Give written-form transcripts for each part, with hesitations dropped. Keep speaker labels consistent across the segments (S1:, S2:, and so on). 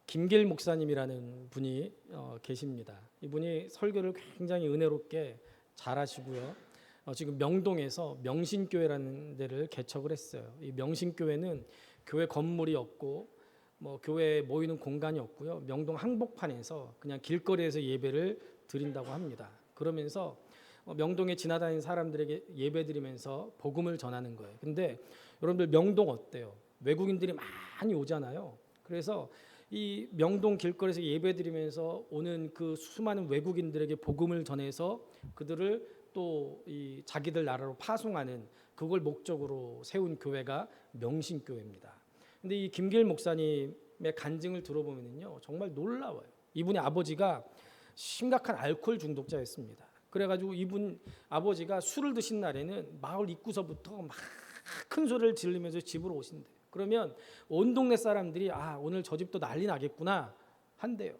S1: 김길 목사님이라는 분이 계십니다. 이분이 설교를 굉장히 은혜롭게 잘하시고요. 지금 명동에서 명신교회라는 데를 개척을 했어요. 이 명신교회는 교회 건물이 없고 교회에 모이는 공간이 없고요. 명동 한복판에서 그냥 길거리에서 예배를 드린다고 합니다. 그러면서 명동에 지나다니는 사람들에게 예배드리면서 복음을 전하는 거예요. 근데 여러분들 명동 어때요? 외국인들이 많이 오잖아요. 그래서 이 명동 길거리에서 예배드리면서 오는 그 수많은 외국인들에게 복음을 전해서 그들을 또 이 자기들 나라로 파송하는 그걸 목적으로 세운 교회가 명신교회입니다. 근데 이 김길 목사님의 간증을 들어보면요 정말 놀라워요. 이분의 아버지가 심각한 알코올 중독자였습니다. 그래가지고 이분 아버지가 술을 드신 날에는 마을 입구서부터 막 큰 소리를 지르면서 집으로 오신대요. 그러면 온 동네 사람들이 오늘 저 집도 난리 나겠구나 한대요.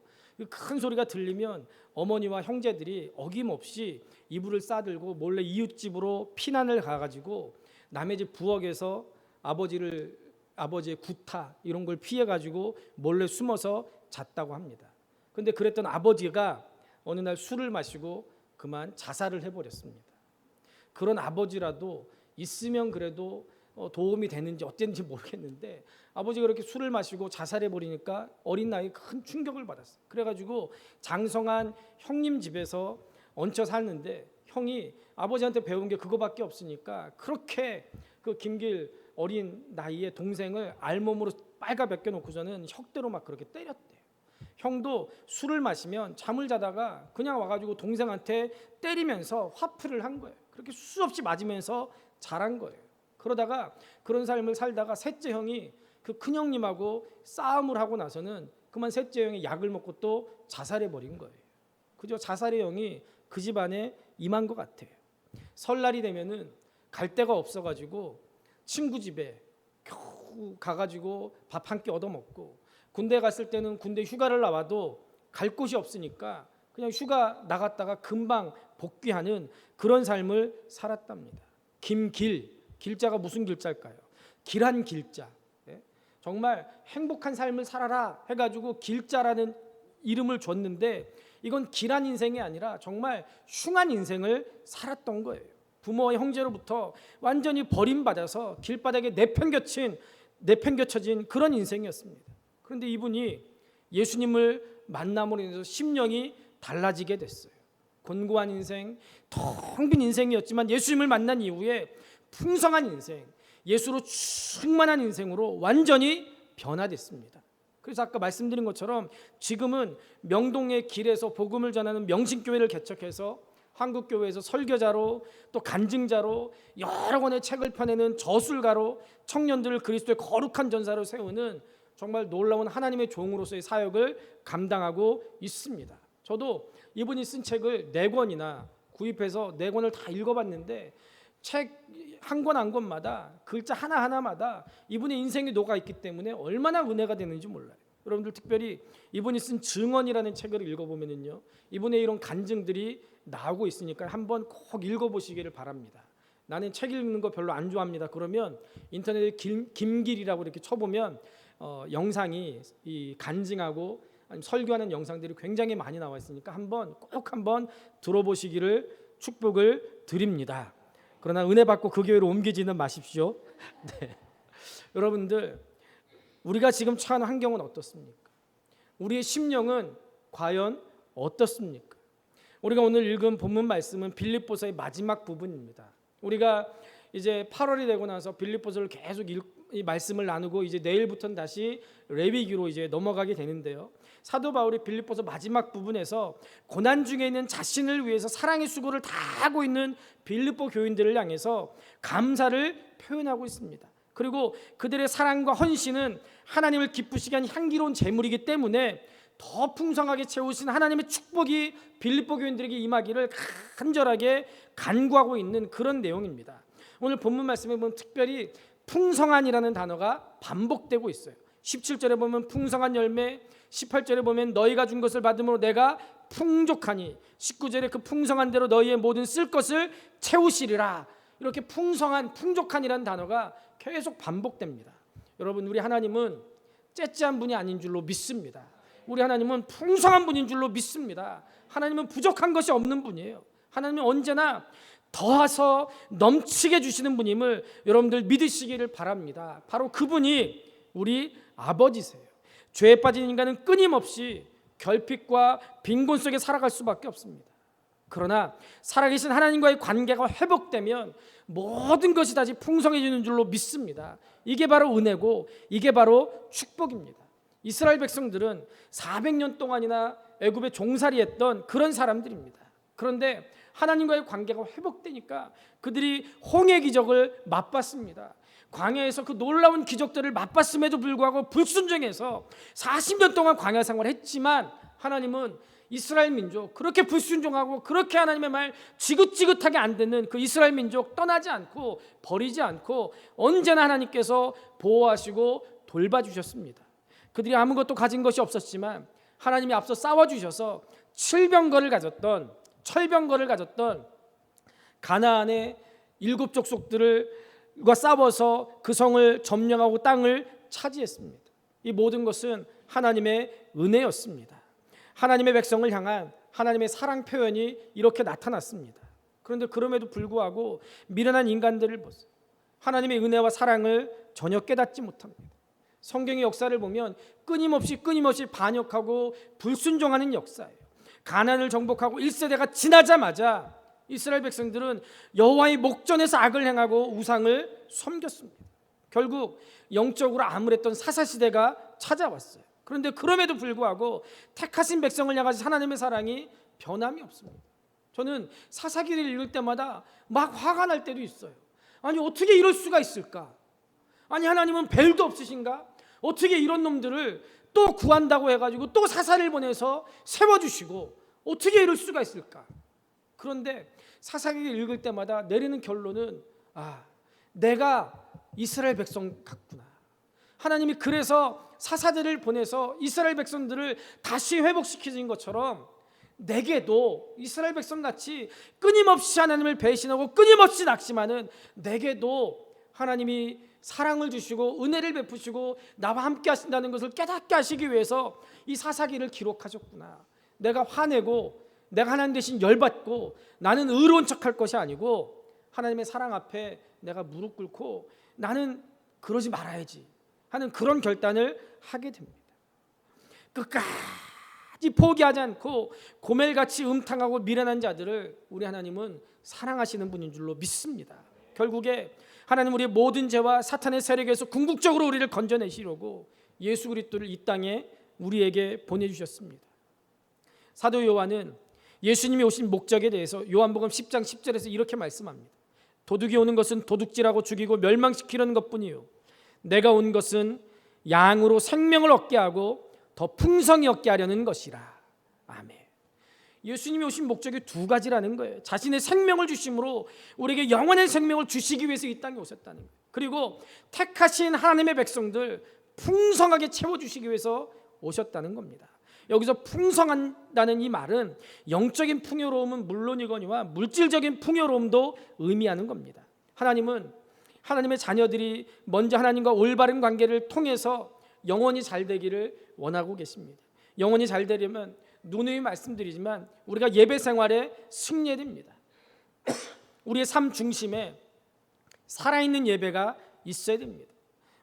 S1: 큰 소리가 들리면 어머니와 형제들이 어김없이 이불을 싸들고 몰래 이웃집으로 피난을 가가지고 남의 집 부엌에서 아버지의 구타 이런 걸 피해가지고 몰래 숨어서 잤다고 합니다. 그런데 그랬던 아버지가 어느 날 술을 마시고 그만 자살을 해버렸습니다. 그런 아버지라도 있으면 그래도 도움이 되는지 어땠는지 모르겠는데 아버지가 그렇게 술을 마시고 자살해버리니까 어린 나이에 큰 충격을 받았어요. 그래가지고 장성한 형님 집에서 얹혀 살는데 형이 아버지한테 배운 게 그거밖에 없으니까 그렇게 그 김길 어린 나이에 동생을 알몸으로 빨가 벗겨놓고서는 혁대로 막 그렇게 때렸대요. 형도 술을 마시면 잠을 자다가 그냥 와가지고 동생한테 때리면서 화풀이를 한 거예요. 그렇게 수없이 맞으면서 자란 거예요. 그러다가 그런 삶을 살다가 셋째 형이 그 큰형님하고 싸움을 하고 나서는 그만 셋째 형이 약을 먹고 또 자살해버린 거예요. 그저 자살의 형이 그 집안에 임한 것 같아요. 설날이 되면은 갈 데가 없어가지고 친구 집에 겨우 가가지고 밥 한 끼 얻어먹고 군대 갔을 때는 군대 휴가를 나와도 갈 곳이 없으니까 그냥 휴가 나갔다가 금방 복귀하는 그런 삶을 살았답니다. 김길, 길자가 무슨 길자일까요? 길한 길자. 정말 행복한 삶을 살아라 해가지고 길자라는 이름을 줬는데 이건 길한 인생이 아니라 정말 흉한 인생을 살았던 거예요. 부모와 형제로부터 완전히 버림받아서 길바닥에 내팽겨쳐진 그런 인생이었습니다. 그런데 이분이 예수님을 만남으로 인해서 심령이 달라지게 됐어요. 곤고한 인생, 텅 빈 인생이었지만 예수님을 만난 이후에 풍성한 인생, 예수로 충만한 인생으로 완전히 변화됐습니다. 그래서 아까 말씀드린 것처럼 지금은 명동의 길에서 복음을 전하는 명신교회를 개척해서 한국교회에서 설교자로 또 간증자로 여러 권의 책을 펴내는 저술가로 청년들을 그리스도의 거룩한 전사로 세우는 정말 놀라운 하나님의 종으로서의 사역을 감당하고 있습니다. 저도 이분이 쓴 책을 4권이나 구입해서 4권을 다 읽어봤는데 책 한 권 한 권마다 글자 하나하나마다 이분의 인생이 녹아있기 때문에 얼마나 은혜가 되는지 몰라요. 여러분들 특별히 이분이 쓴 증언이라는 책을 읽어보면요 이분의 이런 간증들이 나오고 있으니까 한번 꼭 읽어보시기를 바랍니다. 나는 책 읽는 거 별로 안 좋아합니다. 그러면 인터넷에 김길이라고 이렇게 쳐보면 영상이 이 간증하고 설교하는 영상들이 굉장히 많이 나와 있으니까 꼭 한번 들어보시기를 축복을 드립니다. 그러나 은혜 받고 그 교회로 옮기지는 마십시오. 네. 여러분들 우리가 지금 처한 환경은 어떻습니까? 우리의 심령은 과연 어떻습니까? 우리가 오늘 읽은 본문 말씀은 빌립보서의 마지막 부분입니다. 우리가 이제 8월이 되고 나서 빌립보서를 계속 이 말씀을 나누고 이제 내일부터는 다시 레위기로 이제 넘어가게 되는데요. 사도 바울이 빌립보서 마지막 부분에서 고난 중에 있는 자신을 위해서 사랑의 수고를 다 하고 있는 빌립보 교인들을 향해서 감사를 표현하고 있습니다. 그리고 그들의 사랑과 헌신은 하나님을 기쁘시게 한 향기로운 제물이기 때문에 더 풍성하게 채우신 하나님의 축복이 빌립보 교인들에게 임하기를 간절하게 간구하고 있는 그런 내용입니다. 오늘 본문 말씀에 보면 특별히 풍성한이라는 단어가 반복되고 있어요. 17절에 보면 풍성한 열매, 18절에 보면 너희가 준 것을 받음으로 내가 풍족하니, 19절에 그 풍성한 대로 너희의 모든 쓸 것을 채우시리라. 이렇게 풍족한이라는 단어가 계속 반복됩니다. 여러분 우리 하나님은 째째한 분이 아닌 줄로 믿습니다. 우리 하나님은 풍성한 분인 줄로 믿습니다. 하나님은 부족한 것이 없는 분이에요. 하나님은 언제나 더하서 넘치게 주시는 분임을 여러분들 믿으시기를 바랍니다. 바로 그분이 우리 아버지세요. 죄에 빠진 인간은 끊임없이 결핍과 빈곤 속에 살아갈 수밖에 없습니다. 그러나 살아계신 하나님과의 관계가 회복되면 모든 것이 다시 풍성해지는 줄로 믿습니다. 이게 바로 은혜고 이게 바로 축복입니다. 이스라엘 백성들은 400년 동안이나 애굽에 종살이했던 그런 사람들입니다. 그런데 하나님과의 관계가 회복되니까 그들이 홍해 기적을 맛봤습니다. 광야에서 그 놀라운 기적들을 맛봤음에도 불구하고 불순종해서 40년 동안 광야 생활을 했지만 하나님은 이스라엘 민족, 그렇게 불순종하고 그렇게 하나님의 말 지긋지긋하게 안 듣는 그 이스라엘 민족 떠나지 않고 버리지 않고 언제나 하나님께서 보호하시고 돌봐주셨습니다. 그들이 아무것도 가진 것이 없었지만 하나님이 앞서 싸워주셔서 철병거를 가졌던 가나안의 7 족속들과 싸워서 그 성을 점령하고 땅을 차지했습니다. 이 모든 것은 하나님의 은혜였습니다. 하나님의 백성을 향한 하나님의 사랑 표현이 이렇게 나타났습니다. 그런데 그럼에도 불구하고 미련한 인간들을 보세요. 하나님의 은혜와 사랑을 전혀 깨닫지 못합니다. 성경의 역사를 보면 끊임없이 반역하고 불순종하는 역사예요. 가나안을 정복하고 1세대가 지나자마자 이스라엘 백성들은 여호와의 목전에서 악을 행하고 우상을 섬겼습니다. 결국 영적으로 암울했던 사사시대가 찾아왔어요. 그런데 그럼에도 불구하고 택하신 백성을 향하신 하나님의 사랑이 변함이 없습니다. 저는 사사기를 읽을 때마다 막 화가 날 때도 있어요. 아니 어떻게 이럴 수가 있을까? 아니 하나님은 벨도 없으신가? 어떻게 이런 놈들을 또 구한다고 해가지고 또 사사를 보내서 세워주시고 어떻게 이럴 수가 있을까? 그런데 사사기를 읽을 때마다 내리는 결론은 내가 이스라엘 백성 같구나. 하나님이 그래서 사사들을 보내서 이스라엘 백성들을 다시 회복시키신 것처럼 내게도 이스라엘 백성같이 끊임없이 하나님을 배신하고 끊임없이 낙심하는 내게도 하나님이 사랑을 주시고 은혜를 베푸시고 나와 함께 하신다는 것을 깨닫게 하시기 위해서 이 사사기를 기록하셨구나. 내가 화내고 내가 하나님 대신 열받고 나는 의로운 척할 것이 아니고 하나님의 사랑 앞에 내가 무릎 꿇고 나는 그러지 말아야지 하는 그런 결단을 하게 됩니다. 끝까지 포기하지 않고 고멜같이 음탕하고 미련한 자들을 우리 하나님은 사랑하시는 분인 줄로 믿습니다. 결국에 하나님 우리의 모든 죄와 사탄의 세력에서 궁극적으로 우리를 건져내시려고 예수 그리스도를 이 땅에 우리에게 보내주셨습니다. 사도 요한은 예수님이 오신 목적에 대해서 요한복음 10장 10절에서 이렇게 말씀합니다. 도둑이 오는 것은 도둑질하고 죽이고 멸망시키려는 것뿐이요 내가 온 것은 양으로 생명을 얻게 하고 더 풍성히 얻게 하려는 것이라. 아멘. 예수님이 오신 목적이 2가지라는 거예요. 자신의 생명을 주심으로 우리에게 영원한 생명을 주시기 위해서 이 땅에 오셨다는 거예요. 그리고 택하신 하나님의 백성들 풍성하게 채워주시기 위해서 오셨다는 겁니다. 여기서 풍성한다는 이 말은 영적인 풍요로움은 물론이거니와 물질적인 풍요로움도 의미하는 겁니다. 하나님은 하나님의 자녀들이 먼저 하나님과 올바른 관계를 통해서 영원히 잘 되기를 원하고 계십니다. 영원히 잘 되려면 누누이 말씀드리지만 우리가 예배 생활에 승리해야 됩니다. 우리의 삶 중심에 살아있는 예배가 있어야 됩니다.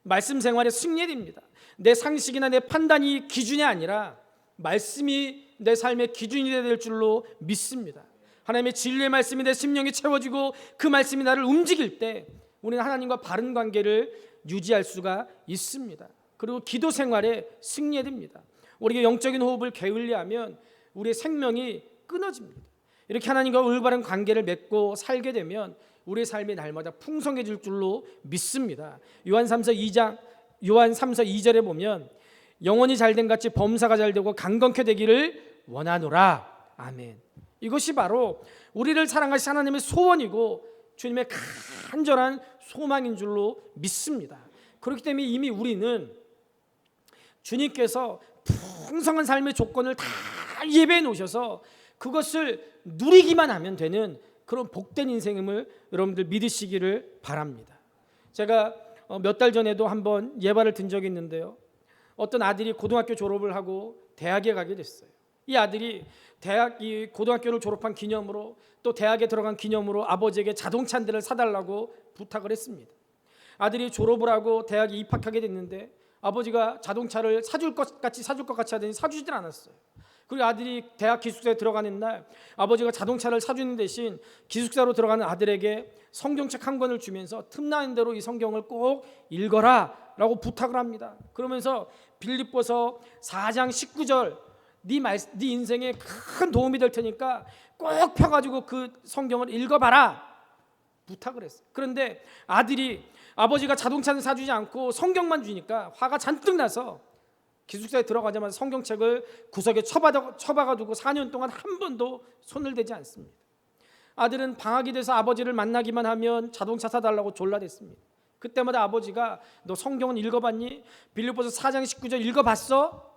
S1: 말씀 생활에 승리해야 됩니다. 내 상식이나 내 판단이 기준이 아니라 말씀이 내 삶의 기준이 될 줄로 믿습니다. 하나님의 진리의 말씀이 내 심령에 채워지고 그 말씀이 나를 움직일 때 우리는 하나님과 바른 관계를 유지할 수가 있습니다. 그리고 기도 생활에 승리해야 됩니다. 우리가 영적인 호흡을 게을리하면 우리의 생명이 끊어집니다. 이렇게 하나님과 올바른 관계를 맺고 살게 되면 우리의 삶이 날마다 풍성해질 줄로 믿습니다. 요한 3서 2절에 보면 영원히 잘된 같이 범사가 잘되고 강건케 되기를 원하노라. 아멘. 이것이 바로 우리를 사랑하신 하나님의 소원이고 주님의 간절한 소망인 줄로 믿습니다. 그렇기 때문에 이미 우리는 주님께서 풍성한 삶의 조건을 다 예배해 놓으셔서 그것을 누리기만 하면 되는 그런 복된 인생임을 여러분들 믿으시기를 바랍니다. 제가 몇 달 전에도 한번 예발을 든 적이 있는데요. 어떤 아들이 고등학교 졸업을 하고 대학에 가게 됐어요. 이 아들이 이 고등학교를 졸업한 기념으로 또 대학에 들어간 기념으로 아버지에게 자동차 한 대를 사달라고 부탁을 했습니다. 아들이 졸업을 하고 대학에 입학하게 됐는데 아버지가 자동차를 사줄 것 같이 하더니 사주질 않았어요. 그리고 아들이 대학 기숙사에 들어가는 날 아버지가 자동차를 사주는 대신 기숙사로 들어가는 아들에게 성경책 한 권을 주면서 틈나는 대로 이 성경을 꼭 읽어라 라고 부탁을 합니다. 그러면서 빌립보서 4장 19절 네 인생에 큰 도움이 될 테니까 꼭 펴가지고 그 성경을 읽어봐라 부탁을 했어요. 그런데 아들이 아버지가 자동차는 사주지 않고 성경만 주니까 화가 잔뜩 나서 기숙사에 들어가자마자 성경책을 구석에 처박아두고 4년 동안 한 번도 손을 대지 않습니다. 아들은 방학이 돼서 아버지를 만나기만 하면 자동차 사달라고 졸라댔습니다. 그때마다 아버지가 너 성경은 읽어봤니? 빌립보서 4장 19절 읽어봤어?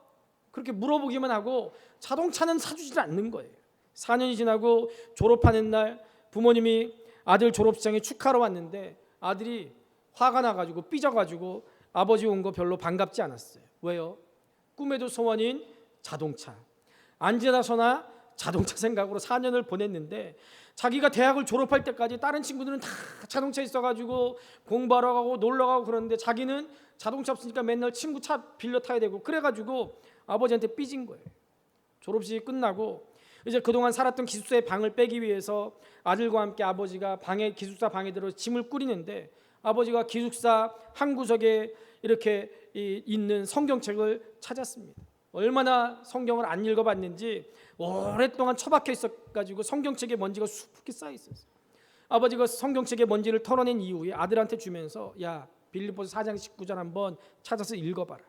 S1: 그렇게 물어보기만 하고 자동차는 사주질 않는 거예요. 4년이 지나고 졸업하는 날 부모님이 아들 졸업식장에 축하러 왔는데 아들이 화가 나가지고 삐져가지고 아버지 온 거 별로 반갑지 않았어요. 왜요? 꿈에도 소원인 자동차, 앉으나서나 자동차 생각으로 4년을 보냈는데 자기가 대학을 졸업할 때까지 다른 친구들은 다 자동차 있어가지고 공부하러 가고 놀러 가고 그러는데 자기는 자동차 없으니까 맨날 친구 차 빌려 타야 되고 그래가지고 아버지한테 삐진 거예요. 졸업식이 끝나고 이제 그동안 살았던 기숙사의 방을 빼기 위해서 아들과 함께 아버지가 기숙사 방에 들어 짐을 꾸리는데 아버지가 기숙사 한 구석에 이렇게 있는 성경책을 찾았습니다. 얼마나 성경을 안 읽어봤는지 오랫동안 처박혀 있어가지고 성경책에 먼지가 수북히 쌓여 있었어요. 아버지가 성경책에 먼지를 털어낸 이후에 아들한테 주면서 야 빌립보서 4장 19절 한번 찾아서 읽어봐라.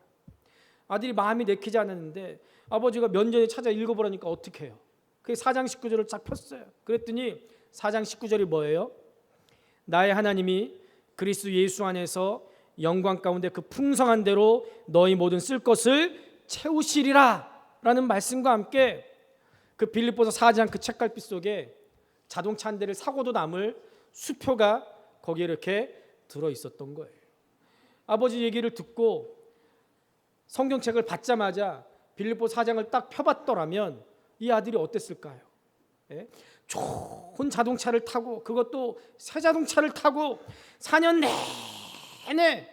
S1: 아들이 마음이 내키지 않았는데 아버지가 몇 년에 찾아 읽어보라니까 어떻게 해요? 그 4장 19절을 쫙 폈어요. 그랬더니 4장 19절이 뭐예요? 나의 하나님이 그리스도 예수 안에서 영광 가운데 그 풍성한 대로 너희 모든 쓸 것을 채우시리라 라는 말씀과 함께 그 빌립보서 4장 그 책갈피 속에 자동차 한 대를 사고도 남을 수표가 거기에 이렇게 들어있었던 거예요. 아버지 얘기를 듣고 성경책을 받자마자 빌립보서 4장을 딱 펴봤더라면 이 아들이 어땠을까요? 예? 좋은 자동차를 타고 그것도 새 자동차를 타고 4년 내내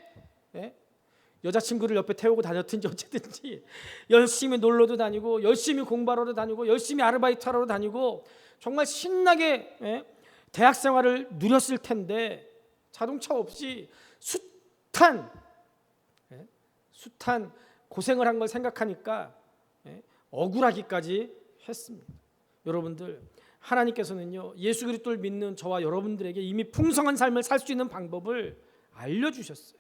S1: 여자친구를 옆에 태우고 다녔든지 어쨌든지 열심히 놀러도 다니고 열심히 공부하러 다니고 열심히 아르바이트하러 다니고 정말 신나게 대학 생활을 누렸을 텐데 자동차 없이 숱한 고생을 한 걸 생각하니까 억울하기까지 했습니다. 여러분들 하나님께서는요 예수 그리스도를 믿는 저와 여러분들에게 이미 풍성한 삶을 살 수 있는 방법을 알려주셨어요.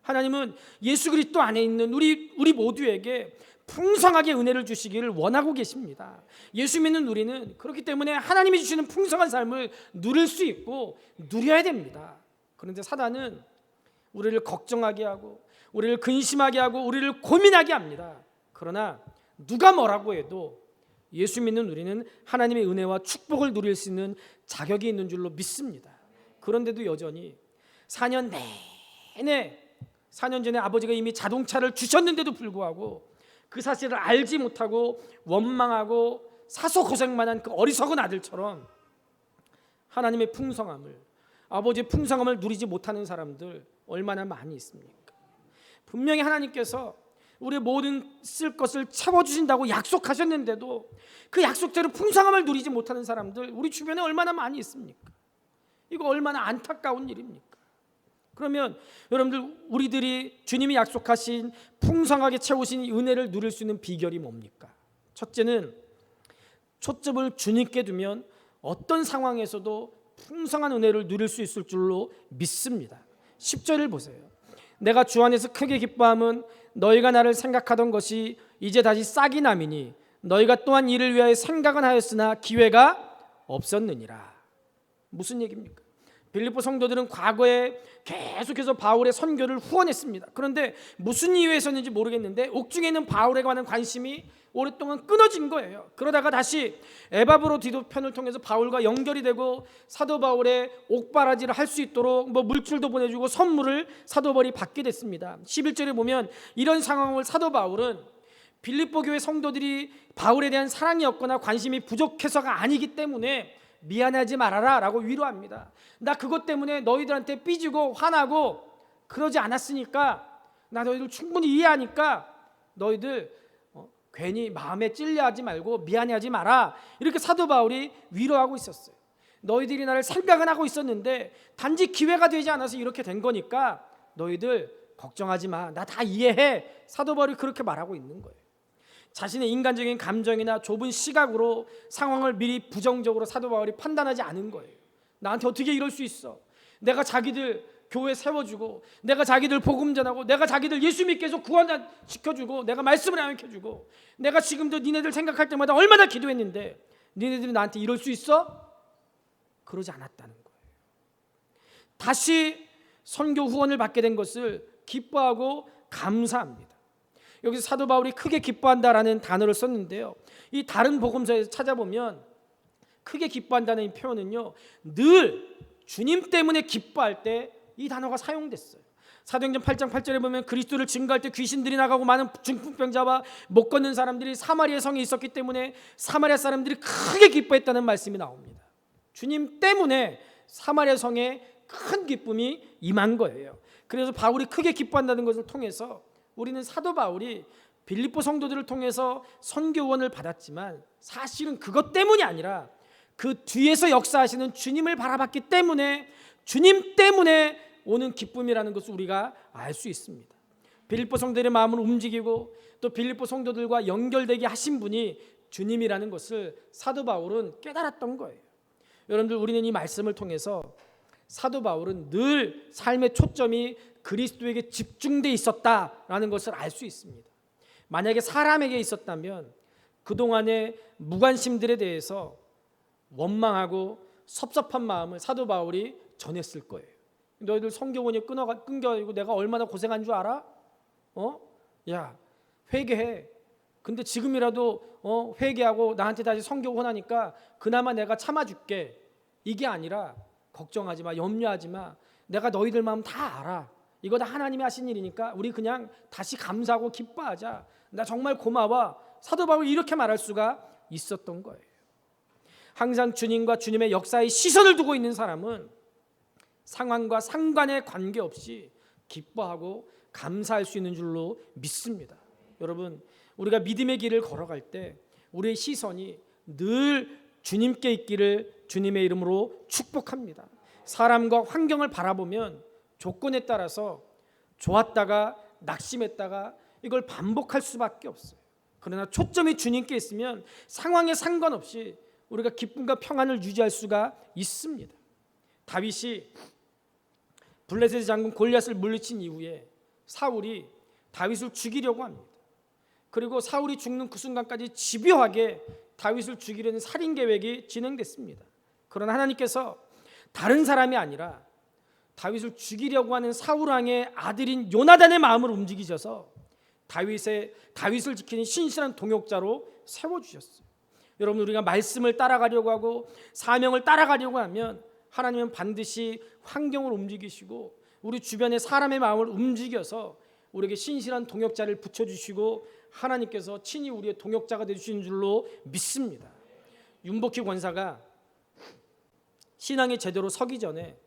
S1: 하나님은 예수 그리스도 안에 있는 우리 모두에게 풍성하게 은혜를 주시기를 원하고 계십니다. 예수 믿는 우리는 그렇기 때문에 하나님이 주시는 풍성한 삶을 누릴 수 있고 누려야 됩니다. 그런데 사단은 우리를 걱정하게 하고 우리를 근심하게 하고 우리를 고민하게 합니다. 그러나 누가 뭐라고 해도 예수 믿는 우리는 하나님의 은혜와 축복을 누릴 수 있는 자격이 있는 줄로 믿습니다. 그런데도 여전히 4년 내내 4년 전에 아버지가 이미 자동차를 주셨는데도 불구하고 그 사실을 알지 못하고 원망하고 사소 고생만 한 그 어리석은 아들처럼 하나님의 풍성함을 아버지의 풍성함을 누리지 못하는 사람들 얼마나 많이 있습니까? 분명히 하나님께서 우리의 모든 쓸 것을 채워주신다고 약속하셨는데도 그 약속대로 풍성함을 누리지 못하는 사람들 우리 주변에 얼마나 많이 있습니까? 이거 얼마나 안타까운 일입니까? 그러면 여러분들 우리들이 주님이 약속하신 풍성하게 채우신 은혜를 누릴 수 있는 비결이 뭡니까? 첫째는 초점을 주님께 두면 어떤 상황에서도 풍성한 은혜를 누릴 수 있을 줄로 믿습니다. 10절을 보세요. 내가 주 안에서 크게 기뻐함은 너희가 나를 생각하던 것이 이제 다시 싹이 남이니 너희가 또한 이를 위하여 생각은 하였으나 기회가 없었느니라. 무슨 얘기입니까? 빌립보 성도들은 과거에 계속해서 바울의 선교를 후원했습니다. 그런데 무슨 이유에서인지 모르겠는데 옥중에 있는 바울에 관한 관심이 오랫동안 끊어진 거예요. 그러다가 다시 에바브로디도 편을 통해서 바울과 연결이 되고 사도 바울의 옥바라지를 할 수 있도록 물줄도 보내주고 선물을 사도 바울이 받게 됐습니다. 11절에 보면 이런 상황을 사도 바울은 빌립보 교회 성도들이 바울에 대한 사랑이었거나 관심이 부족해서가 아니기 때문에 미안하지 말아라 라고 위로합니다. 나 그것 때문에 너희들한테 삐지고 화나고 그러지 않았으니까, 나 너희들 충분히 이해하니까 너희들 괜히 마음에 찔려하지 말고 미안해하지 마라, 이렇게 사도 바울이 위로하고 있었어요. 너희들이 나를 생각은 하고 있었는데 단지 기회가 되지 않아서 이렇게 된 거니까 너희들 걱정하지 마, 나 다 이해해. 사도 바울이 그렇게 말하고 있는 거예요. 자신의 인간적인 감정이나 좁은 시각으로 상황을 미리 부정적으로 사도 바울이 판단하지 않은 거예요. 나한테 어떻게 이럴 수 있어? 내가 자기들 교회 세워주고, 내가 자기들 복음 전하고, 내가 자기들 예수 믿게 해서 구원시켜주고, 내가 말씀을 양육해주고, 내가 지금도 니네들 생각할 때마다 얼마나 기도했는데 니네들이 나한테 이럴 수 있어? 그러지 않았다는 거예요. 다시 선교 후원을 받게 된 것을 기뻐하고 감사합니다. 여기서 사도 바울이 크게 기뻐한다라는 단어를 썼는데요, 이 다른 복음서에서 찾아보면 크게 기뻐한다는 이 표현은요, 늘 주님 때문에 기뻐할 때 이 단어가 사용됐어요. 사도행전 8장 8절에 보면 그리스도를 증거할 때 귀신들이 나가고 많은 중풍병자와 못 걷는 사람들이 사마리아 성에 있었기 때문에 사마리아 사람들이 크게 기뻐했다는 말씀이 나옵니다. 주님 때문에 사마리아 성에 큰 기쁨이 임한 거예요. 그래서 바울이 크게 기뻐한다는 것을 통해서 우리는 사도 바울이 빌립보 성도들을 통해서 선교원을 받았지만 사실은 그것 때문이 아니라 그 뒤에서 역사하시는 주님을 바라봤기 때문에, 주님 때문에 오는 기쁨이라는 것을 우리가 알 수 있습니다. 빌립보 성도들의 마음을 움직이고 또 빌립보 성도들과 연결되게 하신 분이 주님이라는 것을 사도 바울은 깨달았던 거예요. 여러분들, 우리는 이 말씀을 통해서 사도 바울은 늘 삶의 초점이 그리스도에게 집중돼 있었다라는 것을 알 수 있습니다. 만약에 사람에게 있었다면 그동안의 무관심들에 대해서 원망하고 섭섭한 마음을 사도 바울이 전했을 거예요. 너희들 성경원이 끊겨가지고 내가 얼마나 고생한 줄 알아? 야, 회개해. 근데 지금이라도 회개하고 나한테 다시 성경원 하니까 그나마 내가 참아줄게. 이게 아니라 걱정하지 마, 염려하지 마. 내가 너희들 마음 다 알아. 이거 다 하나님이 하신 일이니까 우리 그냥 다시 감사하고 기뻐하자. 나 정말 고마워. 사도 바울이 이렇게 말할 수가 있었던 거예요. 항상 주님과 주님의 역사에 시선을 두고 있는 사람은 상황과 상관에 관계없이 기뻐하고 감사할 수 있는 줄로 믿습니다. 여러분, 우리가 믿음의 길을 걸어갈 때 우리의 시선이 늘 주님께 있기를 주님의 이름으로 축복합니다. 사람과 환경을 바라보면 조건에 따라서 좋았다가 낙심했다가 이걸 반복할 수밖에 없어요. 그러나 초점이 주님께 있으면 상황에 상관없이 우리가 기쁨과 평안을 유지할 수가 있습니다. 다윗이 블레셋 장군 골리앗을 물리친 이후에 사울이 다윗을 죽이려고 합니다. 그리고 사울이 죽는 그 순간까지 집요하게 다윗을 죽이려는 살인 계획이 진행됐습니다. 그러나 하나님께서 다른 사람이 아니라 다윗을 죽이려고 하는 사울 왕의 아들인 요나단의 마음을 움직이셔서 다윗을 지키는 신실한 동역자로 세워주셨어요. 여러분, 우리가 말씀을 따라가려고 하고 사명을 따라가려고 하면 하나님은 반드시 환경을 움직이시고 우리 주변의 사람의 마음을 움직여서 우리에게 신실한 동역자를 붙여주시고 하나님께서 친히 우리의 동역자가 되주시는 줄로 믿습니다. 윤복희 권사가 신앙이 제대로 서기 전에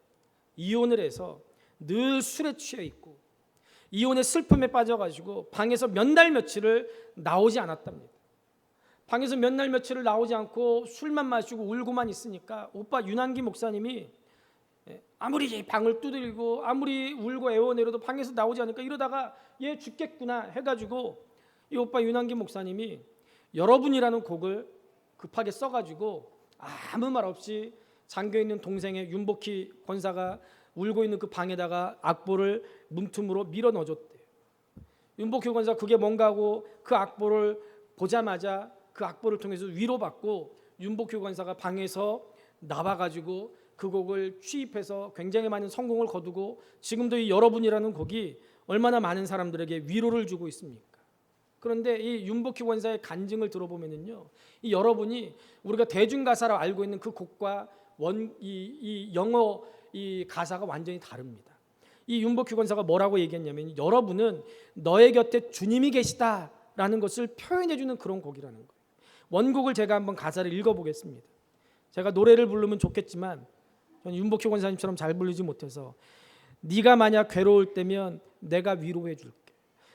S1: 이혼을 해서 늘 술에 취해 있고 이혼의 슬픔에 빠져가지고 방에서 몇 날 며칠을 나오지 않았답니다. 방에서 몇 날 며칠을 나오지 않고 술만 마시고 울고만 있으니까 오빠 윤한기 목사님이 아무리 방을 두드리고 아무리 울고 애원해도 방에서 나오지 않으니까 이러다가 얘 죽겠구나 해가지고 이 오빠 윤한기 목사님이 여러분이라는 곡을 급하게 써가지고 아무 말 없이 잠겨있는 동생의 윤복희 권사가 울고 있는 그 방에다가 악보를 문틈으로 밀어 넣어줬대요. 윤복희 권사 그게 뭔가 하고 그 악보를 보자마자 그 악보를 통해서 위로받고 윤복희 권사가 방에서 나와가지고 그 곡을 취입해서 굉장히 많은 성공을 거두고 지금도 이 여러분이라는 곡이 얼마나 많은 사람들에게 위로를 주고 있습니까? 그런데 이 윤복희 권사의 간증을 들어보면요, 이 여러분이 우리가 대중가사로 알고 있는 그 곡과 이 영어 이 가사가 완전히 다릅니다. 이 윤복희 권사가 뭐라고 얘기했냐면 여러분은 너의 곁에 주님이 계시다 라는 것을 표현해 주는 그런 곡이라는 거예요. 원곡을 제가 한번 가사를 읽어보겠습니다. 제가 노래를 부르면 좋겠지만 저는 윤복희 권사님처럼 잘 부르지 못해서, 네가 만약 괴로울 때면 내가 위로해 줄게.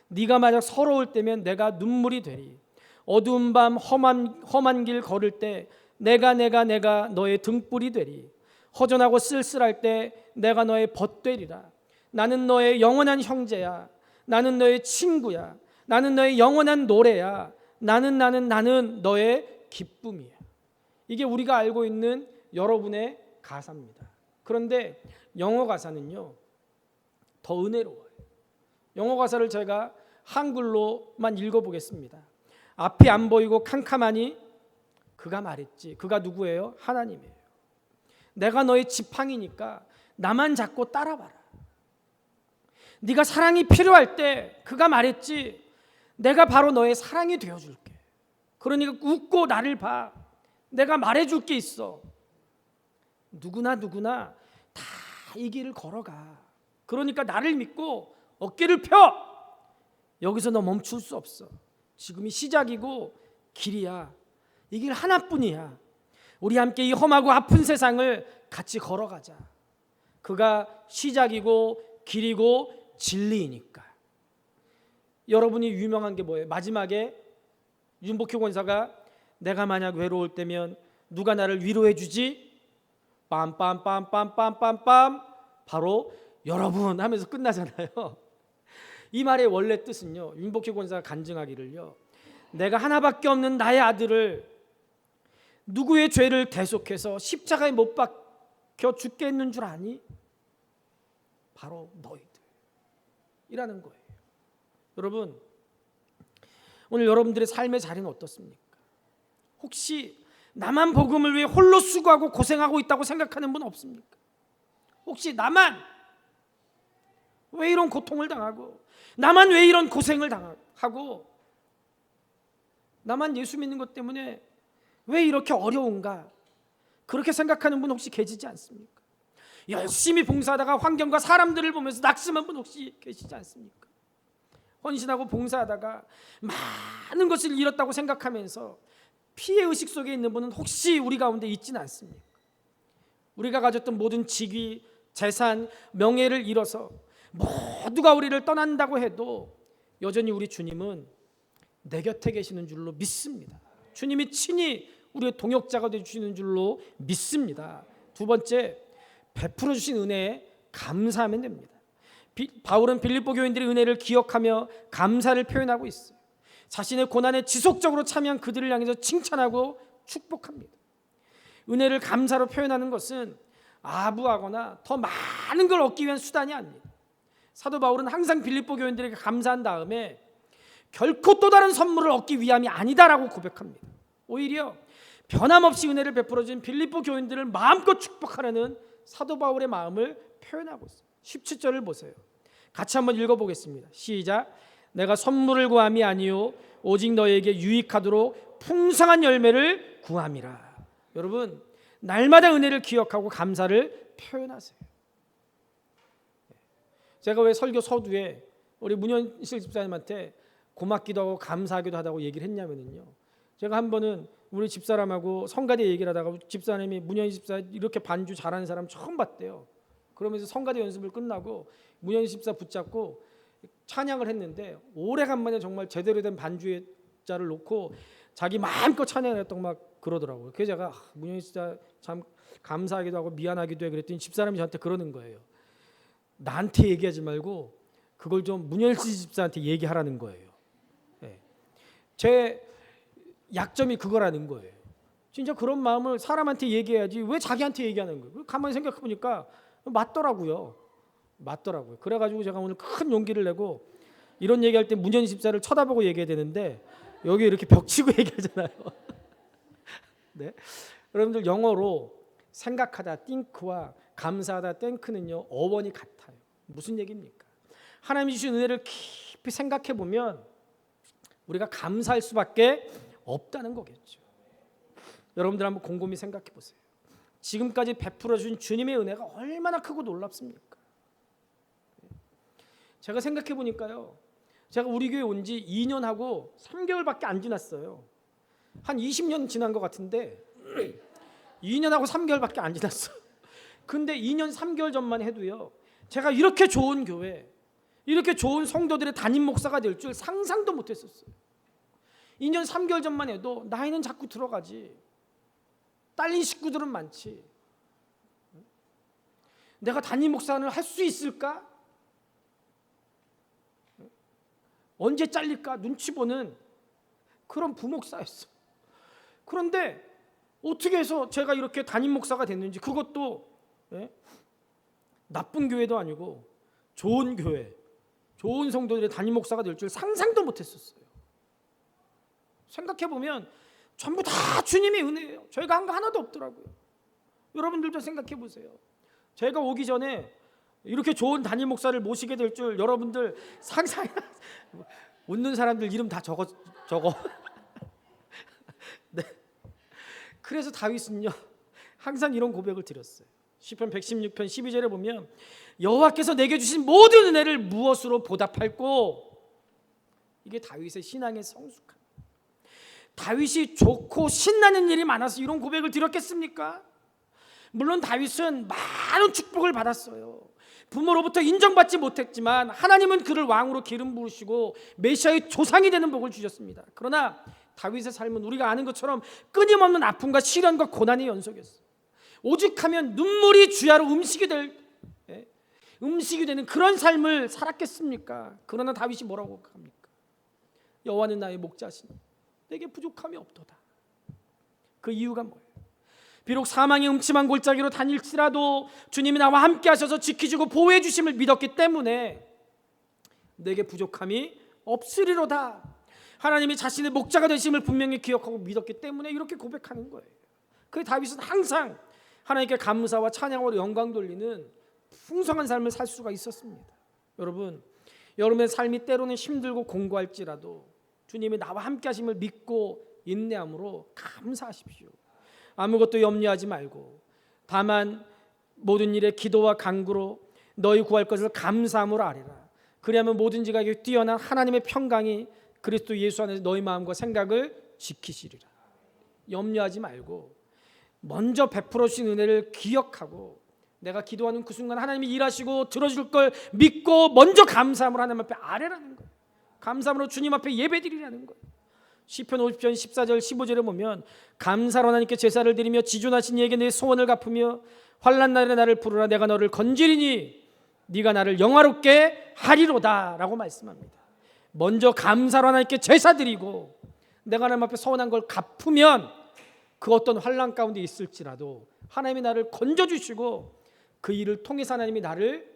S1: 네가 만약 서러울 때면 내가 눈물이 되리. 어두운 밤 험한 길 걸을 때 내가 너의 등불이 되리. 허전하고 쓸쓸할 때 내가 너의 벗되리라. 나는 너의 영원한 형제야. 나는 너의 친구야. 나는 너의 영원한 노래야. 나는 너의 기쁨이야. 이게 우리가 알고 있는 여러분의 가사입니다. 그런데 영어 가사는요, 더 은혜로워요. 영어 가사를 제가 한글로만 읽어보겠습니다. 앞이 안 보이고 캄캄하니 그가 말했지. 그가 누구예요? 하나님이에요. 내가 너의 지팡이니까 나만 잡고 따라와라. 네가 사랑이 필요할 때 그가 말했지. 내가 바로 너의 사랑이 되어줄게. 그러니까 웃고 나를 봐. 내가 말해줄 게 있어. 누구나 다 이 길을 걸어가. 그러니까 나를 믿고 어깨를 펴. 여기서 너 멈출 수 없어. 지금이 시작이고 길이야. 이 길 하나뿐이야. 우리 함께 이 험하고 아픈 세상을 같이 걸어가자. 그가 시작이고 길이고 진리이니까. 여러분이 유명한 게 뭐예요? 마지막에 윤복희 권사가 내가 만약 외로울 때면 누가 나를 위로해 주지? 빰빰빰빰빰빰빰 바로 여러분 하면서 끝나잖아요. 이 말의 원래 뜻은요, 윤복희 권사가 간증하기를요, 내가 하나밖에 없는 나의 아들을 누구의 죄를 계속해서 십자가에 못 박혀 죽게 했는 줄 아니? 바로 너희들이라는 거예요. 여러분, 오늘 여러분들의 삶의 자리는 어떻습니까? 혹시 나만 복음을 위해 홀로 수고하고 고생하고 있다고 생각하는 분 없습니까? 혹시 나만 왜 이런 고통을 당하고, 나만 왜 이런 고생을 당하고, 나만 예수 믿는 것 때문에 왜 이렇게 어려운가, 그렇게 생각하는 분 혹시 계시지 않습니까? 열심히 봉사하다가 환경과 사람들을 보면서 낙심한 분 혹시 계시지 않습니까? 헌신하고 봉사하다가 많은 것을 잃었다고 생각하면서 피해의식 속에 있는 분은 혹시 우리 가운데 있지는 않습니까? 우리가 가졌던 모든 직위, 재산, 명예를 잃어서 모두가 우리를 떠난다고 해도 여전히 우리 주님은 내 곁에 계시는 줄로 믿습니다. 주님이 친히 우리의 동역자가 되주시는 줄로 믿습니다. 두 번째, 베풀어 주신 은혜에 감사하면 됩니다. 바울은 빌립보 교인들의 은혜를 기억하며 감사를 표현하고 있어요. 자신의 고난에 지속적으로 참여한 그들을 향해서 칭찬하고 축복합니다. 은혜를 감사로 표현하는 것은 아부하거나 더 많은 걸 얻기 위한 수단이 아닙니다. 사도 바울은 항상 빌립보 교인들에게 감사한 다음에 결코 또 다른 선물을 얻기 위함이 아니다라고 고백합니다. 오히려 변함없이 은혜를 베풀어준 빌립보 교인들을 마음껏 축복하려는 사도 바울의 마음을 표현하고 있습니다. 17절을 보세요. 같이 한번 읽어보겠습니다. 시작. 내가 선물을 구함이 아니요 오직 너에게 유익하도록 풍성한 열매를 구함이라. 여러분, 날마다 은혜를 기억하고 감사를 표현하세요. 제가 왜 설교 서두에 우리 문현실 집사님한테 고맙기도 하고 감사하기도 하다고 얘기를 했냐면요, 제가 한 번은 우리 집사람하고 성가대 얘기를 하다가 집사님이 문현실 집사 이렇게 반주 잘하는 사람 처음 봤대요. 그러면서 성가대 연습을 끝나고 문현실 집사 붙잡고 찬양을 했는데 오래간만에 정말 제대로 된 반주자를 놓고 자기 마음껏 찬양을 했다고 막 그러더라고요. 그래서 제가 문현실 집사 참 감사하기도 하고 미안하기도 해 그랬더니 집사람이 저한테 그러는 거예요. 나한테 얘기하지 말고 그걸 좀 문현실 집사한테 얘기하라는 거예요. 네. 제 약점이 그거라는 거예요. 진짜 그런 마음을 사람한테 얘기해야지 왜 자기한테 얘기하는 거예요. 가만히 생각해 보니까 맞더라고요. 그래가지고 제가 오늘 큰 용기를 내고 이런 얘기할 때 문현 집사를 쳐다보고 얘기해야 되는데 여기 이렇게 벽치고 얘기하잖아요. 네. 여러분들 영어로 생각하다 think와 감사하다 thank는요 어원이 같아요. 무슨 얘기입니까? 하나님이 주신 은혜를 깊이 생각해 보면 우리가 감사할 수밖에 없다는 거겠죠. 여러분들 한번 곰곰이 생각해 보세요. 지금까지 베풀어 준 주님의 은혜가 얼마나 크고 놀랍습니까? 제가 생각해 보니까요, 제가 우리 교회 온 지 2년하고 3개월밖에 안 지났어요. 한 20년 지난 것 같은데 2년하고 3개월밖에 안 지났어요. 근데 2년 3개월 전만 해도요, 제가 이렇게 좋은 교회, 이렇게 좋은 성도들의 담임 목사가 될 줄 상상도 못했었어요. 2년 3개월 전만 해도 나이는 자꾸 들어가지, 딸린 식구들은 많지, 내가 담임 목사를 할 수 있을까? 언제 잘릴까? 눈치 보는 그런 부목사였어. 그런데 어떻게 해서 제가 이렇게 담임 목사가 됐는지, 그것도 나쁜 교회도 아니고 좋은 교회, 좋은 성도들의 담임 목사가 될 줄 상상도 못했었어요. 생각해보면 전부 다 주님의 은혜예요. 저희가 한 거 하나도 없더라고요. 여러분들도 생각해보세요. 제가 오기 전에 이렇게 좋은 담임 목사를 모시게 될 줄 여러분들 상상. 웃는 사람들 이름 다 적어. 네. 그래서 다윗은요, 항상 이런 고백을 드렸어요. 시편 116편 12절에 보면 여호와께서 내게 주신 모든 은혜를 무엇으로 보답할꼬? 이게 다윗의 신앙의 성숙함. 다윗이 좋고 신나는 일이 많아서 이런 고백을 드렸겠습니까? 물론 다윗은 많은 축복을 받았어요. 부모로부터 인정받지 못했지만 하나님은 그를 왕으로 기름 부으시고 메시아의 조상이 되는 복을 주셨습니다. 그러나 다윗의 삶은 우리가 아는 것처럼 끊임없는 아픔과 시련과 고난의 연속이었어요. 오죽하면 눈물이 주야로 음식이 되는 그런 삶을 살았겠습니까? 그러나 다윗이 뭐라고 합니까? 여호와는 나의 목자시니 내게 부족함이 없도다. 그 이유가 뭐예요? 비록 사망의 음침한 골짜기로 다닐지라도 주님이 나와 함께 하셔서 지키시고 보호해 주심을 믿었기 때문에 내게 부족함이 없으리로다. 하나님이 자신의 목자가 되심을 분명히 기억하고 믿었기 때문에 이렇게 고백하는 거예요. 그 다윗은 항상 하나님께 감사와 찬양으로 영광 돌리는 풍성한 삶을 살 수가 있었습니다. 여러분, 여러분의 삶이 때로는 힘들고 공고할지라도 주님이 나와 함께 하심을 믿고 인내함으로 감사하십시오. 아무것도 염려하지 말고 다만 모든 일에 기도와 간구로 너희 구할 것을 감사함으로 아뢰라. 그리하면 모든지가 뛰어난 하나님의 평강이 그리스도 예수 안에서 너희 마음과 생각을 지키시리라. 염려하지 말고 먼저 베풀어 주신 은혜를 기억하고 내가 기도하는 그 순간 하나님이 일하시고 들어줄 걸 믿고 먼저 감사함으로 하나님 앞에 아뢰라는 거예요. 감사함으로 주님 앞에 예배드리라는 거예요. 시편 50편 14절 15절에 보면 감사로 하나님께 제사를 드리며 지존하신 이에게 내 소원을 갚으며 환난 날에 나를 부르라. 내가 너를 건지리니 네가 나를 영화롭게 하리로다 라고 말씀합니다. 먼저 감사로 하나님께 제사 드리고 내가 하나님 앞에 서원한 걸 갚으면 그 어떤 환난 가운데 있을지라도 하나님이 나를 건져주시고 그 일을 통해서 하나님이 나를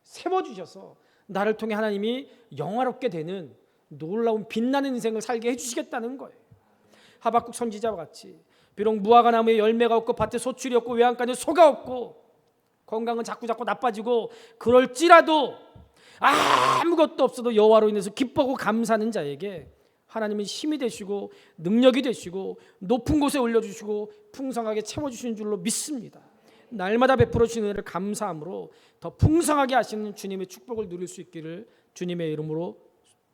S1: 세워주셔서 나를 통해 하나님이 영화롭게 되는 놀라운 빛나는 인생을 살게 해주시겠다는 거예요. 하박국 선지자와 같이 비록 무화과 나무에 열매가 없고 밭에 소출이 없고 외양간에 소가 없고 건강은 자꾸 나빠지고 그럴지라도 아무것도 없어도 여호와로 인해서 기뻐하고 감사하는 자에게 하나님은 힘이 되시고 능력이 되시고 높은 곳에 올려주시고 풍성하게 채워주시는 줄로 믿습니다. 날마다 베풀어 주시는 은혜를 감사함으로 더 풍성하게 하시는 주님의 축복을 누릴 수 있기를 주님의 이름으로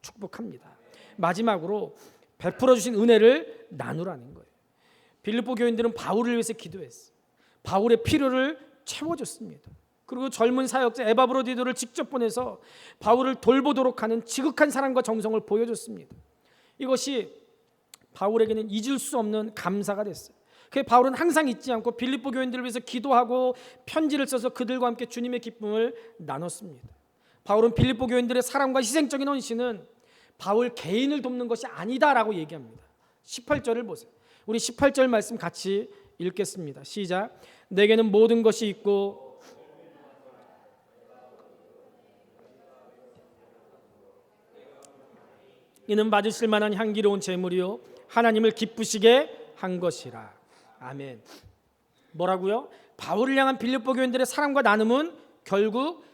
S1: 축복합니다. 마지막으로 베풀어 주신 은혜를 나누라는 거예요. 빌립보 교인들은 바울을 위해서 기도했어요. 바울의 필요를 채워줬습니다. 그리고 젊은 사역자 에바브로디도를 직접 보내서 바울을 돌보도록 하는 지극한 사랑과 정성을 보여줬습니다. 이것이 바울에게는 잊을 수 없는 감사가 됐어요. 그래서 바울은 항상 잊지 않고 빌립보 교인들을 위해서 기도하고 편지를 써서 그들과 함께 주님의 기쁨을 나눴습니다. 바울은 빌립보 교인들의 사랑과 희생적인 헌신은 바울 개인을 돕는 것이 아니다라고 얘기합니다. 18절을 보세요. 우리 18절 말씀 같이 읽겠습니다. 시작. 내게는 모든 것이 있고 이는 받으실 만한 향기로운 제물이요 하나님을 기쁘시게 한 것이라. 아멘. 뭐라고요? 바울을 향한 빌립보 교인들의 사랑과 나눔은 결국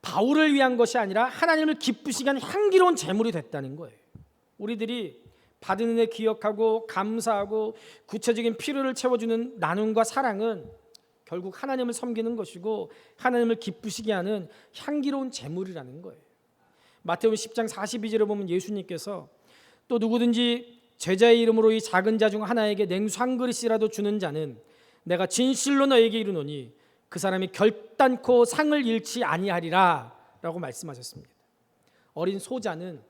S1: 바울을 위한 것이 아니라 하나님을 기쁘시게 한 향기로운 제물이 됐다는 거예요. 우리들이 받은 은혜 기억하고 감사하고 구체적인 필요를 채워주는 나눔과 사랑은 결국 하나님을 섬기는 것이고 하나님을 기쁘시게 하는 향기로운 제물이라는 거예요. 마태복음 10장 42절에 보면 예수님께서 또 누구든지 제자의 이름으로 이 작은 자 중 하나에게 냉수 한 그릇이라도 주는 자는 내가 진실로 너에게 이르노니 그 사람이 결단코 상을 잃지 아니하리라 라고 말씀하셨습니다. 어린 소자는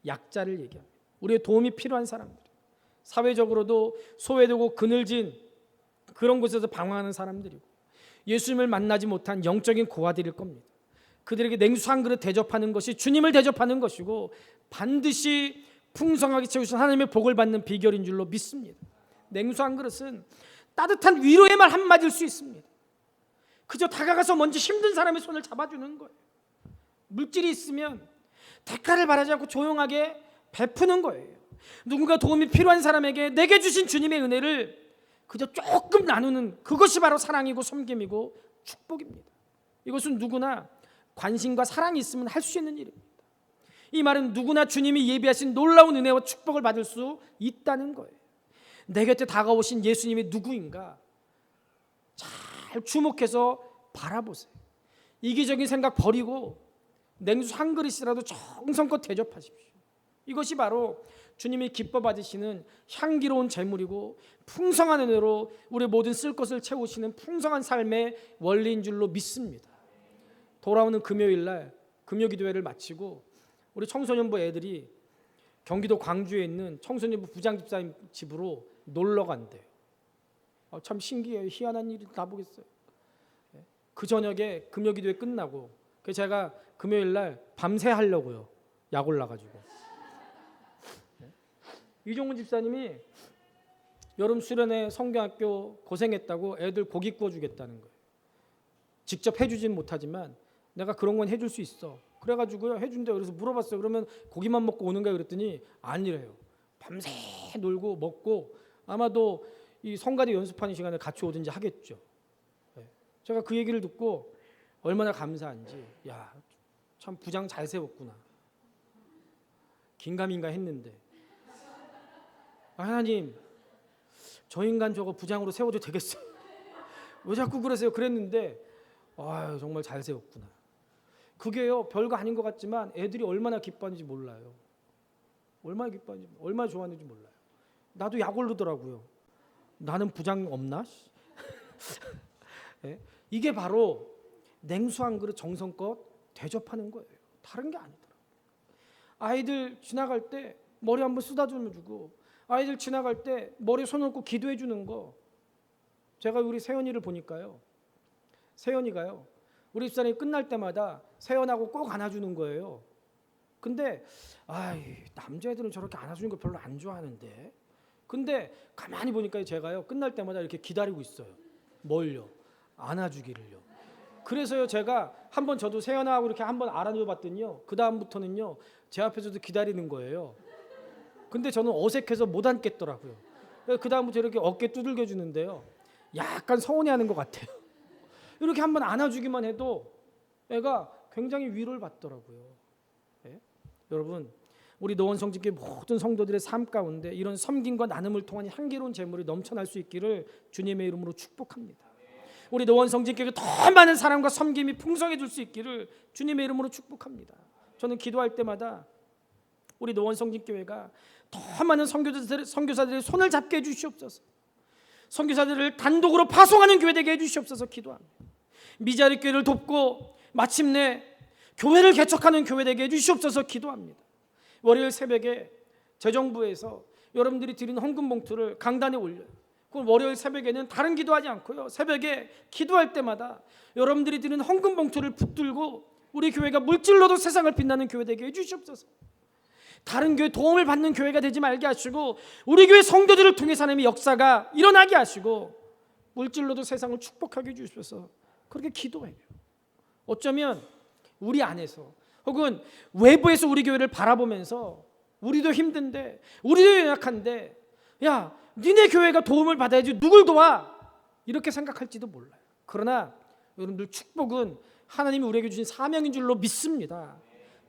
S1: 약자를 얘기합니다. 우리의 도움이 필요한 사람들, 사회적으로도 소외되고 그늘진 그런 곳에서 방황하는 사람들이고 예수님을 만나지 못한 영적인 고아들일 겁니다. 그들에게 냉수 한 그릇 대접하는 것이 주님을 대접하는 것이고 반드시 풍성하게 채우신 하나님의 복을 받는 비결인 줄로 믿습니다. 냉수 한 그릇은 따뜻한 위로의 말 한마디일 수 있습니다. 그저 다가가서 먼저 힘든 사람의 손을 잡아주는 거예요. 물질이 있으면 대가를 바라지 않고 조용하게 베푸는 거예요. 누군가 도움이 필요한 사람에게 내게 주신 주님의 은혜를 그저 조금 나누는 그것이 바로 사랑이고 섬김이고 축복입니다. 이것은 누구나 관심과 사랑이 있으면 할 수 있는 일입니다. 이 말은 누구나 주님이 예비하신 놀라운 은혜와 축복을 받을 수 있다는 거예요. 내 곁에 다가오신 예수님이 누구인가 잘 주목해서 바라보세요. 이기적인 생각 버리고 냉수 한 그릇이라도 정성껏 대접하십시오. 이것이 바로 주님이 기뻐 받으시는 향기로운 재물이고 풍성한 은혜로 우리 모든 쓸 것을 채우시는 풍성한 삶의 원리인 줄로 믿습니다. 돌아오는 금요일 날 금요기도회를 마치고 우리 청소년부 애들이 경기도 광주에 있는 청소년부 부장집사님 집으로 놀러 간대요. 참 신기해요. 희한한 일이 다 보겠어요. 그 저녁에 금요기도회 끝나고 그래서 제가 금요일 날 밤새 하려고요. 약 올라가지고. 이종훈 집사님이 여름 수련회 성경학교 고생했다고 애들 고기 구워주겠다는 거예요. 직접 해주진 못하지만 내가 그런 건 해줄 수 있어. 그래가지고요 해준다. 그래서 물어봤어요. 그러면 고기만 먹고 오는가 그랬더니 아니래요. 밤새 놀고 먹고 아마도 이 성가대 연습하는 시간에 같이 오든지 하겠죠. 제가 그 얘기를 듣고 얼마나 감사한지, 야, 참 부장 잘 세웠구나. 긴가민가 했는데 하나님, 저 인간 저거 부장으로 세워도 되겠어요? 왜 자꾸 그러세요? 그랬는데 정말 잘 세웠구나. 그게요 별거 아닌 것 같지만 애들이 얼마나 기뻐하는지 몰라요. 얼마나 기뻐하는지, 얼마나 좋아하는지 몰라요. 나도 약 오르더라고요. 나는 부장 없나? 네? 이게 바로 냉수 한 그릇 정성껏 대접하는 거예요. 다른 게 아니더라고요. 아이들 지나갈 때 머리 한번 쓰다듬어주고, 아이들 지나갈 때 머리에 손 얹고 기도해 주는 거. 제가 우리 세연이를 보니까요, 세연이가요 우리 집사람이 끝날 때마다 세연하고 꼭 안아주는 거예요. 근데 남자애들은 저렇게 안아주는 거 별로 안 좋아하는데, 근데 가만히 보니까 제가요 끝날 때마다 이렇게 기다리고 있어요. 뭘요? 안아주기를요. 그래서요 제가 한번 저도 세연하고 이렇게 한번 안아줘 봤더니요, 그 다음부터는요 제 앞에서도 기다리는 거예요. 근데 저는 어색해서 못 앉겠더라고요. 그 다음부터 이렇게 어깨 두들겨 주는데요, 약간 서운해하는 것 같아요. 이렇게 한번 안아주기만 해도 애가 굉장히 위로를 받더라고요. 네? 여러분, 우리 노원성직교회 모든 성도들의 삶 가운데 이런 섬김과 나눔을 통한 향기로운 재물이 넘쳐날 수 있기를 주님의 이름으로 축복합니다. 우리 노원성직교회가 더 많은 사랑과 섬김이 풍성해질 수 있기를 주님의 이름으로 축복합니다. 저는 기도할 때마다 우리 노원성직교회가 더 많은 선교사들의 손을 잡게 해주시옵소서. 선교사들을 단독으로 파송하는 교회 되게 해주시옵소서 기도합니다. 미자리 교회를 돕고 마침내 교회를 개척하는 교회 되게 해주시옵소서 기도합니다. 월요일 새벽에 재정부에서 여러분들이 드린 헌금 봉투를 강단에 올려요. 그럼 월요일 새벽에는 다른 기도하지 않고요, 새벽에 기도할 때마다 여러분들이 드린 헌금 봉투를 붙들고 우리 교회가 물질로도 세상을 빛나는 교회 되게 해주시옵소서. 다른 교회 도움을 받는 교회가 되지 말게 하시고 우리 교회 성도들을 통해서 하나님의 역사가 일어나게 하시고 물질로도 세상을 축복하게 해주셔서 그렇게 기도해요. 어쩌면 우리 안에서 혹은 외부에서 우리 교회를 바라보면서 우리도 힘든데, 우리도 연약한데, 야, 니네 교회가 도움을 받아야지 누굴 도와? 이렇게 생각할지도 몰라요. 그러나 여러분들, 축복은 하나님이 우리에게 주신 사명인 줄로 믿습니다.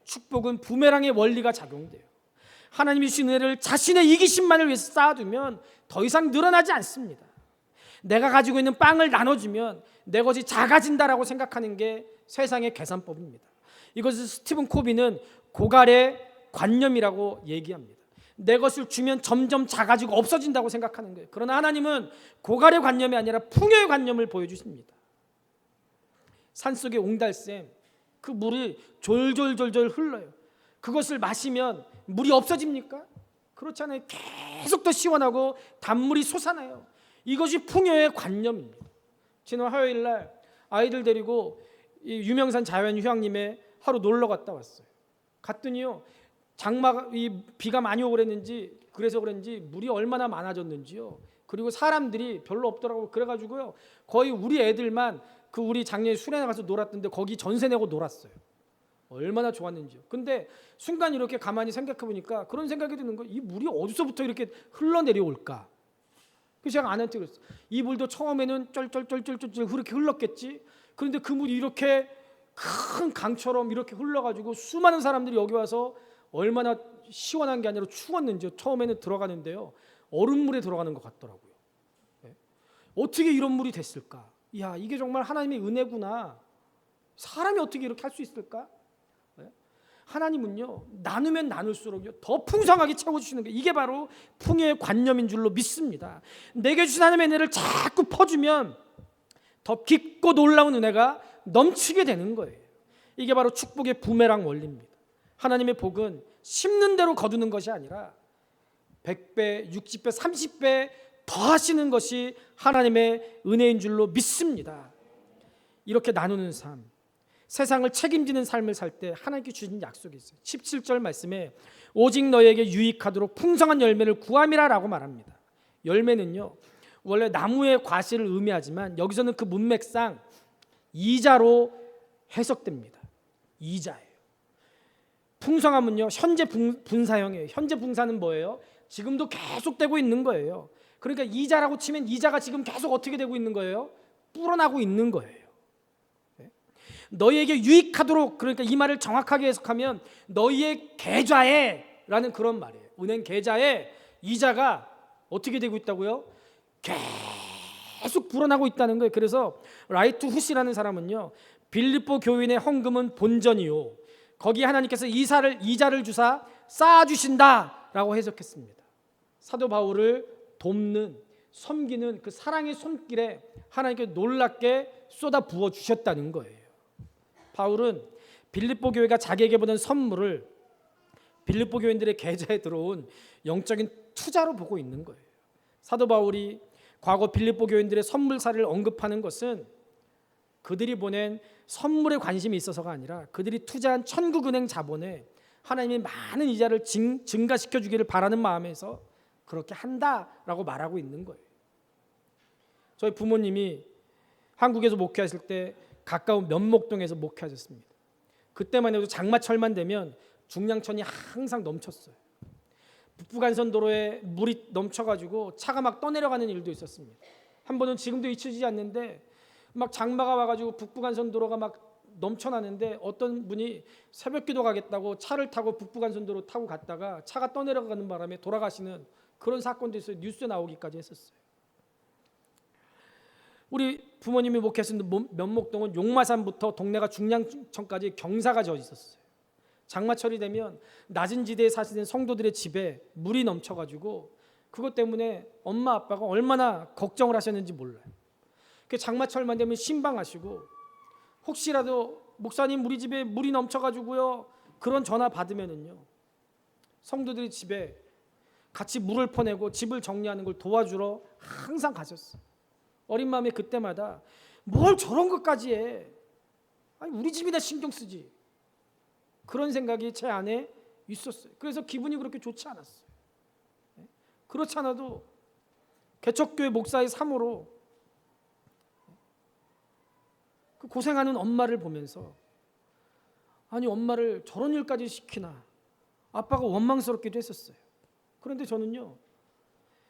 S1: 축복은 부메랑의 원리가 작용돼요. 하나님이 주신 은혜를 자신의 이기심만을 위해서 쌓아두면 더 이상 늘어나지 않습니다. 내가 가지고 있는 빵을 나눠주면 내 것이 작아진다라고 생각하는 게 세상의 계산법입니다. 이것을 스티븐 코비는 고갈의 관념이라고 얘기합니다. 내 것을 주면 점점 작아지고 없어진다고 생각하는 거예요. 그러나 하나님은 고갈의 관념이 아니라 풍요의 관념을 보여주십니다. 산속의 옹달샘, 그 물이 졸졸졸졸 흘러요. 그것을 마시면 물이 없어집니까? 그렇지 않아요. 계속 더 시원하고 단물이 솟아나요. 이것이 풍요의 관념입니다. 지난 화요일 날 아이들 데리고 이 유명산 자연휴양림에 하루 놀러 갔다 왔어요. 갔더니요, 장마가 비가 많이 오고 그랬는지 그래서 그런지 물이 얼마나 많아졌는지요. 그리고 사람들이 별로 없더라고. 그래가지고요, 거의 우리 애들만 그 우리 작년에 수련회 가서 놀았던데 거기 전세 내고 놀았어요. 얼마나 좋았는지요. 근데 순간 이렇게 가만히 생각해 보니까 그런 생각이 드는 거예요. 이 물이 어디서부터 이렇게 흘러내려올까? 그래서 제가 아내한테 그랬어요. 이 물도 처음에는 쩔쩔쩔쩔쩔 그렇게 흘렀겠지. 그런데 그 물이 이렇게 큰 강처럼 이렇게 흘러가지고 수많은 사람들이 여기 와서 얼마나 시원한 게 아니라 추웠는지요. 처음에는 들어가는데요, 얼음물에 들어가는 것 같더라고요. 네. 어떻게 이런 물이 됐을까? 야, 이게 정말 하나님의 은혜구나. 사람이 어떻게 이렇게 할 수 있을까? 네. 하나님은요, 나누면 나눌수록 더 풍성하게 채워주시는 거예요. 이게 바로 풍요의 관념인 줄로 믿습니다. 내게 주신 하나님의 은혜를 자꾸 퍼주면 더 깊고 놀라운 은혜가 넘치게 되는 거예요. 이게 바로 축복의 부메랑 원리입니다. 하나님의 복은 심는 대로 거두는 것이 아니라 100배, 60배, 30배 더 하시는 것이 하나님의 은혜인 줄로 믿습니다. 이렇게 나누는 삶, 세상을 책임지는 삶을 살 때 하나님께 주신 약속이 있어요. 17절 말씀에 오직 너에게 유익하도록 풍성한 열매를 구함이라 라고 말합니다. 열매는요, 원래 나무의 과실을 의미하지만 여기서는 그 문맥상 이자로 해석됩니다. 이자예요. 풍성함은요, 현재 분사형이에요. 현재 분사는 뭐예요? 지금도 계속되고 있는 거예요. 그러니까 이자라고 치면 이자가 지금 계속 어떻게 되고 있는 거예요? 불어나고 있는 거예요. 너희에게 유익하도록, 그러니까 이 말을 정확하게 해석하면 너희의 계좌에 라는 그런 말이에요. 은행 계좌에 이자가 어떻게 되고 있다고요? 계속 불어나고 있다는 거예요. 그래서 라이트 후시라는 사람은요, 빌립보 교인의 헌금은 본전이요, 거기에 하나님께서 이자를 주사 쌓아주신다라고 해석했습니다. 사도 바울을 돕는, 섬기는 그 사랑의 손길에 하나님께 놀랍게 쏟아 부어 주셨다는 거예요. 바울은 빌립보 교회가 자기에게 보낸 선물을 빌립보 교인들의 계좌에 들어온 영적인 투자로 보고 있는 거예요. 사도 바울이 과거 빌립보 교인들의 선물사를 언급하는 것은 그들이 보낸 선물에 관심이 있어서가 아니라 그들이 투자한 천국은행 자본에 하나님이 많은 이자를 증가시켜 주기를 바라는 마음에서 그렇게 한다라고 말하고 있는 거예요. 저희 부모님이 한국에서 목회하실 때 가까운 면목동에서 목회하셨습니다. 그때만 해도 장마철만 되면 중량천이 항상 넘쳤어요. 북부간선도로에 물이 넘쳐가지고 차가 막 떠내려가는 일도 있었습니다. 한 번은 지금도 잊혀지지 않는데 막 장마가 와가지고 북부간선도로가 막 넘쳐나는데 어떤 분이 새벽기도 가겠다고 차를 타고 북부간선도로 타고 갔다가 차가 떠내려가는 바람에 돌아가시는 그런 사건도 있어요. 뉴스에 나오기까지 했었어요. 우리 부모님이 목회하신 면목동은 용마산부터 동네가 중량천까지 경사가 져 있었어요. 장마철이 되면 낮은 지대에 사시는 성도들의 집에 물이 넘쳐가지고 그것 때문에 엄마 아빠가 얼마나 걱정을 하셨는지 몰라요. 그 장마철만 되면 신방하시고 혹시라도 목사님 우리 집에 물이 넘쳐가지고요, 그런 전화 받으면은요, 성도들이 집에 같이 물을 퍼내고 집을 정리하는 걸 도와주러 항상 가셨어요. 어린 마음에 그때마다 뭘 저런 것까지 해? 아니 우리 집이나 신경 쓰지. 그런 생각이 제 안에 있었어요. 그래서 기분이 그렇게 좋지 않았어요. 그렇지 않아도 개척교회 목사의 삶으로 그 고생하는 엄마를 보면서 아니 엄마를 저런 일까지 시키나 아빠가 원망스럽기도 했었어요. 그런데 저는요,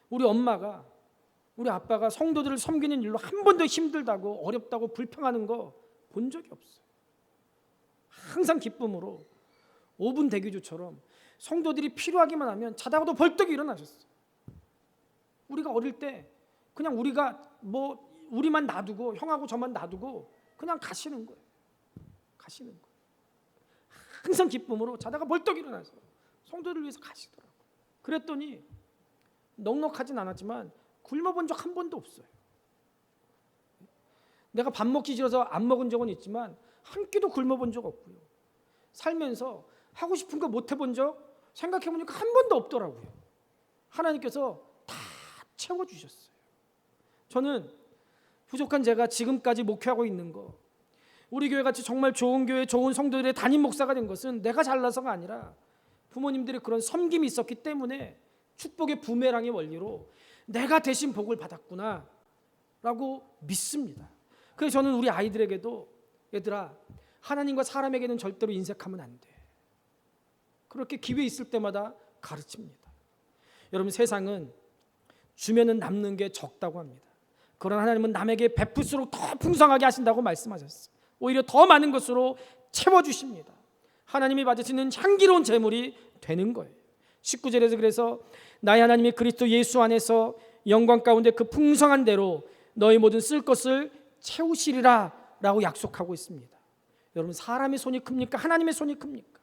S1: 우리 아빠가 성도들을 섬기는 일로 한 번도 힘들다고 어렵다고 불평하는 거 본 적이 없어요. 항상 기쁨으로 5분 대기조처럼 성도들이 필요하기만 하면 자다가도 벌떡 일어나셨어요. 우리가 어릴 때 그냥 우리만 놔두고 형하고 저만 놔두고 그냥 가시는 거예요. 항상 기쁨으로 자다가 벌떡 일어나서 성도를 위해서 가시더라고요. 그랬더니 넉넉하진 않았지만 굶어본 적 한 번도 없어요. 내가 밥 먹기 싫어서 안 먹은 적은 있지만 한 끼도 굶어본 적 없고요. 살면서 하고 싶은 거 못 해본 적 생각해보니까 한 번도 없더라고요. 하나님께서 다 채워주셨어요. 저는 부족한 제가 지금까지 목회하고 있는 거, 우리 교회같이 정말 좋은 교회, 좋은 성도들의 담임 목사가 된 것은 내가 잘나서가 아니라 부모님들의 그런 섬김이 있었기 때문에 축복의 부메랑의 원리로 내가 대신 복을 받았구나 라고 믿습니다. 그래서 저는 우리 아이들에게도 얘들아, 하나님과 사람에게는 절대로 인색하면 안 돼. 그렇게 기회 있을 때마다 가르칩니다. 여러분, 세상은 주면은 남는 게 적다고 합니다. 그러나 하나님은 남에게 베풀수록 더 풍성하게 하신다고 말씀하셨어요. 오히려 더 많은 것으로 채워주십니다. 하나님이 받으시는 향기로운 재물이 되는 거예요. 19절에서 그래서 나의 하나님이 그리스도 예수 안에서 영광 가운데 그 풍성한 대로 너희 모든 쓸 것을 채우시리라 라고 약속하고 있습니다. 여러분, 사람의 손이 큽니까? 하나님의 손이 큽니까?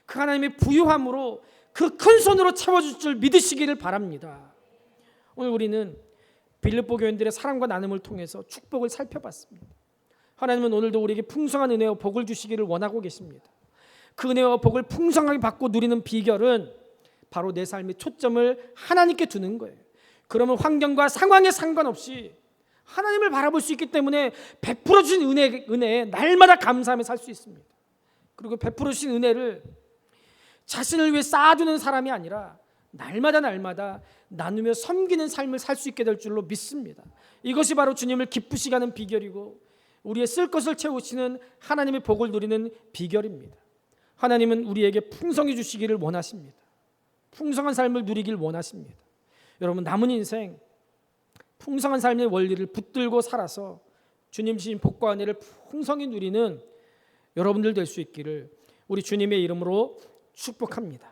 S1: 그 하나님의 부유함으로 그 큰 손으로 채워줄 줄 믿으시기를 바랍니다. 오늘 우리는 빌립보 교인들의 사랑과 나눔을 통해서 축복을 살펴봤습니다. 하나님은 오늘도 우리에게 풍성한 은혜와 복을 주시기를 원하고 계십니다. 그 은혜와 복을 풍성하게 받고 누리는 비결은 바로 내 삶의 초점을 하나님께 두는 거예요. 그러면 환경과 상황에 상관없이 하나님을 바라볼 수 있기 때문에 베풀어 주신 은혜에 날마다 감사하며 살 수 있습니다. 그리고 베풀어 주신 은혜를 자신을 위해 쌓아두는 사람이 아니라 날마다 나누며 섬기는 삶을 살 수 있게 될 줄로 믿습니다. 이것이 바로 주님을 기쁘시게 하는 비결이고 우리의 쓸 것을 채우시는 하나님의 복을 누리는 비결입니다. 하나님은 우리에게 풍성히 주시기를 원하십니다. 풍성한 삶을 누리길 원하십니다. 여러분, 남은 인생 풍성한 삶의 원리를 붙들고 살아서 주님 주신 복과 은혜를 풍성히 누리는 여러분들 될 수 있기를 우리 주님의 이름으로 축복합니다.